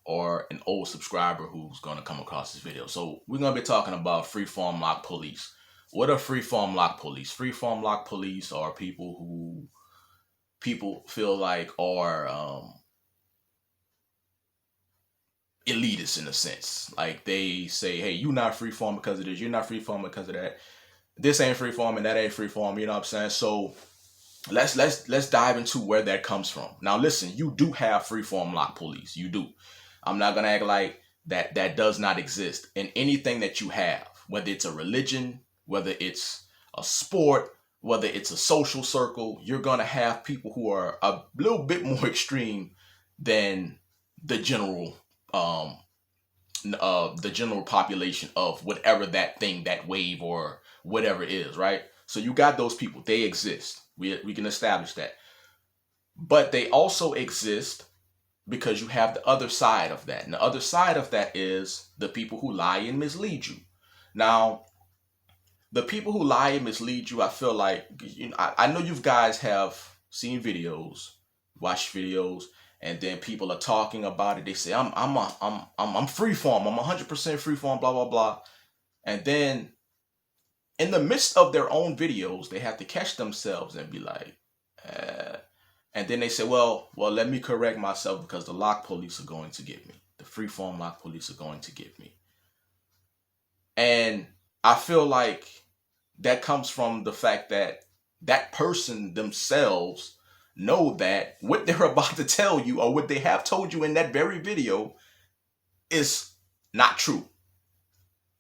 or an old subscriber who's going to come across this video. So we're going to be talking about Freeform Loc Police. What are Freeform Loc Police? Freeform Loc Police are people who people feel like are elitists in a sense. Like they say, hey, you're not freeform because of this, you're not freeform because of that. This ain't freeform and that ain't freeform, you know what I'm saying? So let's dive into where that comes from. Now listen, you do have Freeform Loc Police. You do. I'm not gonna act like that does not exist in anything that you have, whether it's a religion, whether it's a sport, whether it's a social circle. You're gonna have people who are a little bit more extreme than the general the general population of whatever that thing, that wave or whatever it is, right? So you got those people. They exist. We can establish that. But they also exist because you have the other side of that. And the other side of that is the people who lie and mislead you. Now, the people who lie and mislead you, I feel like, you know, I know you guys have seen videos, watched videos, and then people are talking about it. They say, I'm freeform. I'm 100% freeform, blah, blah, blah. And then in the midst of their own videos, they have to catch themselves and be like, and then they say, well, let me correct myself because the Loc Police are going to get me. The Freeform Loc Police are going to get me. And I feel like that comes from the fact that that person themselves know that what they're about to tell you or what they have told you in that very video is not true.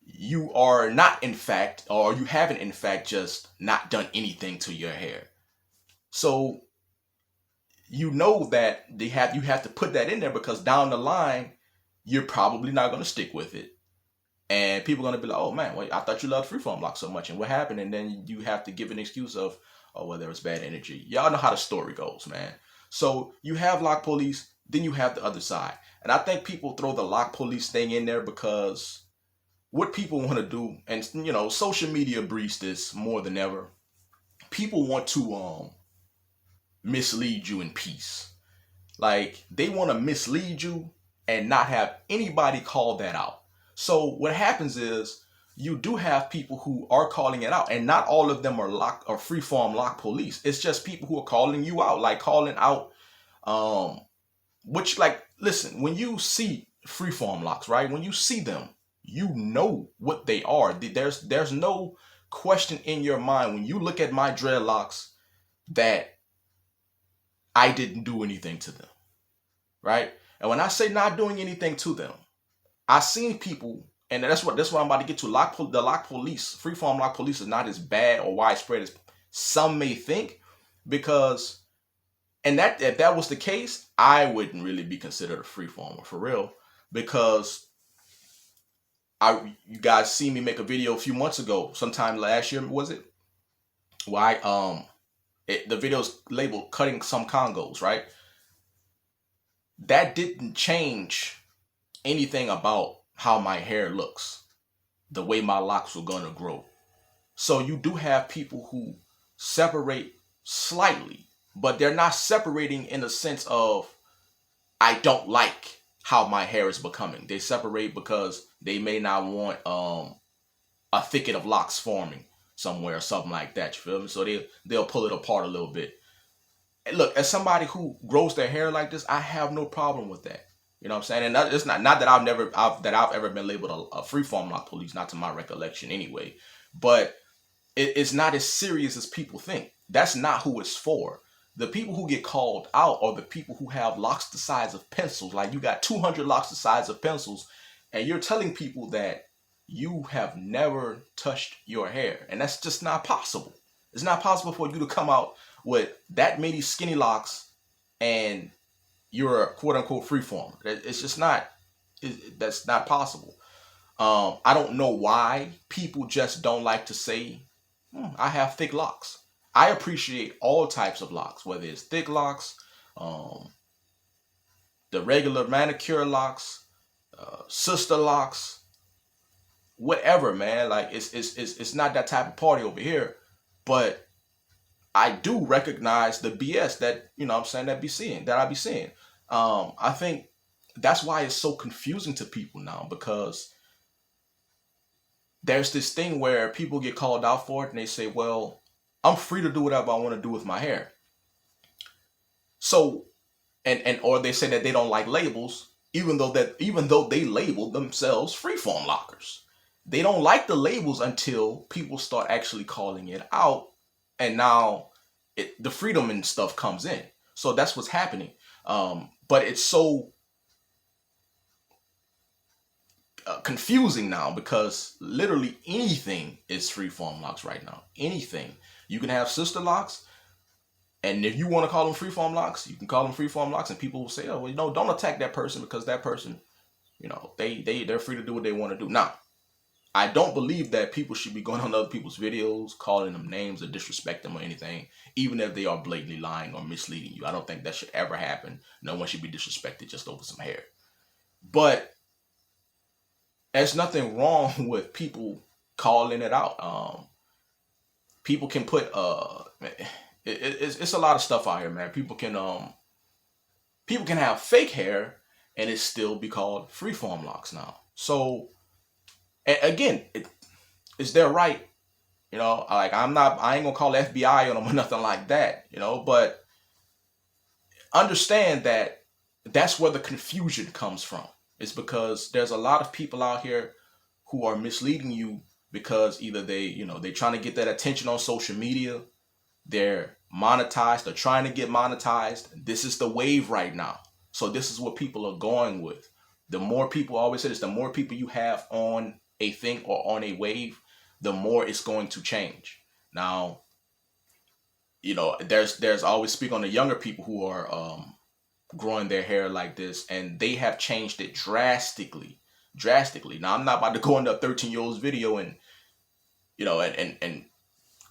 You are not, in fact, or you haven't, in fact, just not done anything to your hair. So you know that you have to put that in there because down the line, you're probably not going to stick with it. And people are going to be like, oh man, wait, I thought you loved Freeform Loc so much. And what happened? And then you have to give an excuse of, oh, well, there was bad energy. Y'all know how the story goes, man. So you have Loc Police, then you have the other side. And I think people throw the Loc Police thing in there because what people want to do, and you know, social media breeds this more than ever. People want to mislead you in peace. Like they want to mislead you and not have anybody call that out. So what happens is you do have people who are calling it out, and not all of them are Freeform Loc Police. It's just people who are calling you out, like calling out which, like, listen, when you see Freeform Locs, right? When you see them, you know what they are. There's no question in your mind when you look at my dreadlocks that I didn't do anything to them, right? And when I say not doing anything to them, I've seen people, and that's what I'm about to get to. The Loc Police, Freeform Loc Police is not as bad or widespread as some may think, because, and that if that was the case, I wouldn't really be considered a freeformer for real, because you guys see me make a video a few months ago, sometime last year, was it? Why the video's labeled "Cutting Some Congos," right? That didn't change anything about how my hair looks, the way my locks were gonna grow. So you do have people who separate slightly, but they're not separating in the sense of I don't like how my hair is becoming. They separate because they may not want a thicket of locks forming somewhere or something like that. You feel me? So they'll pull it apart a little bit. And look, as somebody who grows their hair like this, I have no problem with that. You know what I'm saying? And it's not that I've ever been labeled a Freeform Loc Police, not to my recollection anyway. But it's not as serious as people think. That's not who it's for. The people who get called out are the people who have locks the size of pencils. Like you got 200 locks the size of pencils, and you're telling people that you have never touched your hair. And that's just not possible. It's not possible for you to come out with that many skinny locks and you're a quote unquote freeformer. It's just not, that's not possible. I don't know why people just don't like to say, I have thick locks. I appreciate all types of locks, whether it's thick locks, the regular manicure locks, sister locks, whatever, man. Like it's not that type of party over here. But I do recognize the BS that, you know what I'm saying, that I be seeing. I think that's why it's so confusing to people now, because there's this thing where people get called out for it and they say, well, I'm free to do whatever I want to do with my hair. So, and or they say that they don't like labels, even though they label themselves freeform lockers. They don't like the labels until people start actually calling it out, and now the freedom and stuff comes in. So that's what's happening. But it's so confusing now, because literally anything is freeform locks right now. Anything. You can have sister locks, and if you want to call them freeform locks, you can call them freeform locks, and people will say, "Oh, well, don't attack that person, because that person, they're free to do what they want to do." Now, I don't believe that people should be going on other people's videos, calling them names or disrespect them or anything, even if they are blatantly lying or misleading you. I don't think that should ever happen. No one should be disrespected just over some hair. But there's nothing wrong with people calling it out. People can put it's a lot of stuff out here, man. People can have fake hair and it still be called freeform locks now. So, and again, it's their right. Like, I ain't gonna call FBI on them or nothing like that. But understand that that's where the confusion comes from. It's because there's a lot of people out here who are misleading you, because either they're trying to get that attention on social media, they're monetized, they're trying to get monetized. This is the wave right now. So this is what people are going with. The more people, I always say this, the more people you have on a thing or on a wave, the more it's going to change. Now, there's always speak on the younger people who are growing their hair like this, and they have changed it drastically. Now, I'm not about to go into a 13-year-old's video and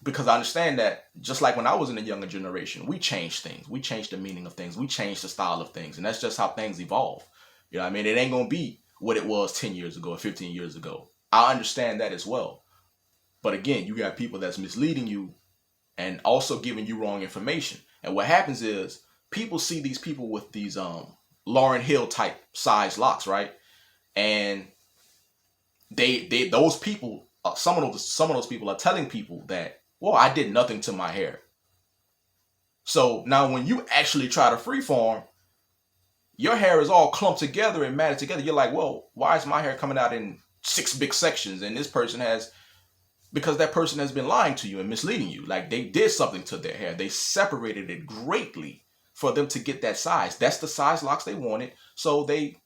because I understand that, just like when I was in the younger generation, we changed things. We changed the meaning of things. We changed the style of things. And that's just how things evolve. You know what I mean? It ain't going to be what it was 10 years ago or 15 years ago. I understand that as well. But again, you got people that's misleading you and also giving you wrong information. And what happens is, people see these people with these Lauryn Hill type size locks, right? And those people, some of those people are telling people that, well, I did nothing to my hair. So now when you actually try to freeform, your hair is all clumped together and matted together. You're like, well, why is my hair coming out in 6 big sections? And this person because that person has been lying to you and misleading you. Like, they did something to their hair. They separated it greatly for them to get that size. That's the size locks they wanted. So they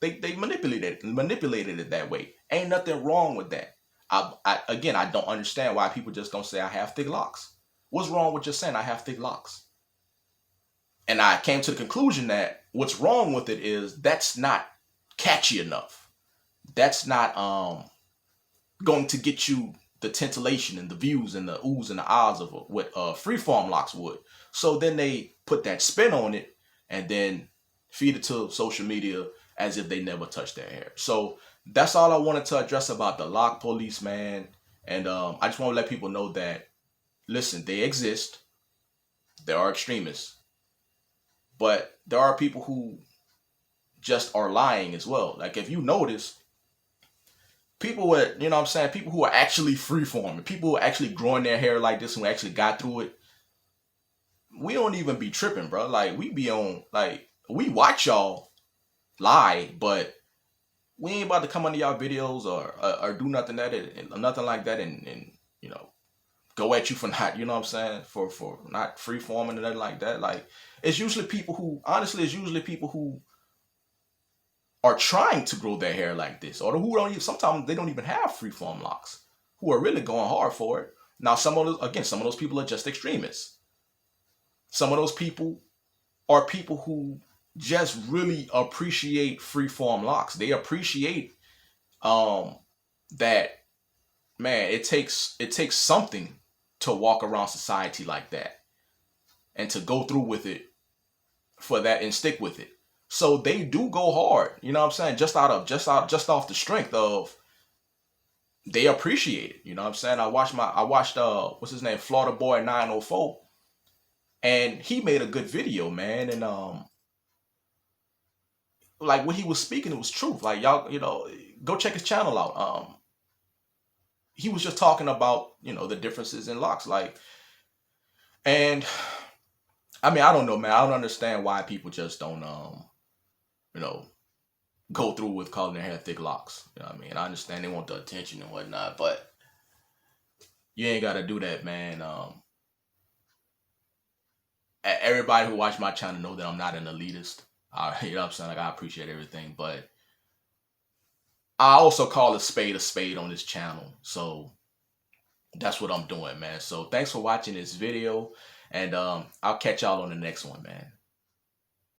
manipulated it that way. Ain't nothing wrong with that. I don't understand why people just don't say I have thick locks. What's wrong with just saying I have thick locks? And I came to the conclusion that what's wrong with it is that's not catchy enough. That's not going to get you the titillation and the views and the oohs and the ahs of what freeform locks would. So then they put that spin on it and then feed it to social media as if they never touched their hair. So that's all I wanted to address about the Loc Police, man. And I just want to let people know that, listen, they exist. There are extremists. But there are people who just are lying as well. Like, if you notice, people with, people who are actually freeforming, people who are actually growing their hair like this and who actually got through it, we don't even be tripping, bro. Like, we be on, like, we watch y'all lie, but we ain't about to come under y'all videos or do nothing nothing like that and go at you for not, for not freeforming and nothing like that. Like, it's usually people who are trying to grow their hair like this, or who don't even, sometimes they don't even have freeform locks, who are really going hard for it. Now, some of those people are just extremists. Some of those people are people who just really appreciate freeform locks. They appreciate that, man, it takes something to walk around society like that and to go through with it for that and stick with it. So they do go hard, just off the strength of, they appreciate it. I watched what's his name, Florida Boy 904, and he made a good video, man. And like what he was speaking, it was truth. Like y'all, go check his channel out. He was just talking about, the differences in locks. Like, and I mean, I don't know, man. I don't understand why people just don't, you know, go through with calling their hair thick locks. You know what I mean? I understand they want the attention and whatnot, but you ain't got to do that, man. Everybody who watch my channel know that I'm not an elitist. You know what I'm saying? Like, I appreciate everything, but I also call a spade on this channel. So that's what I'm doing, man. So thanks for watching this video, and I'll catch y'all on the next one, man.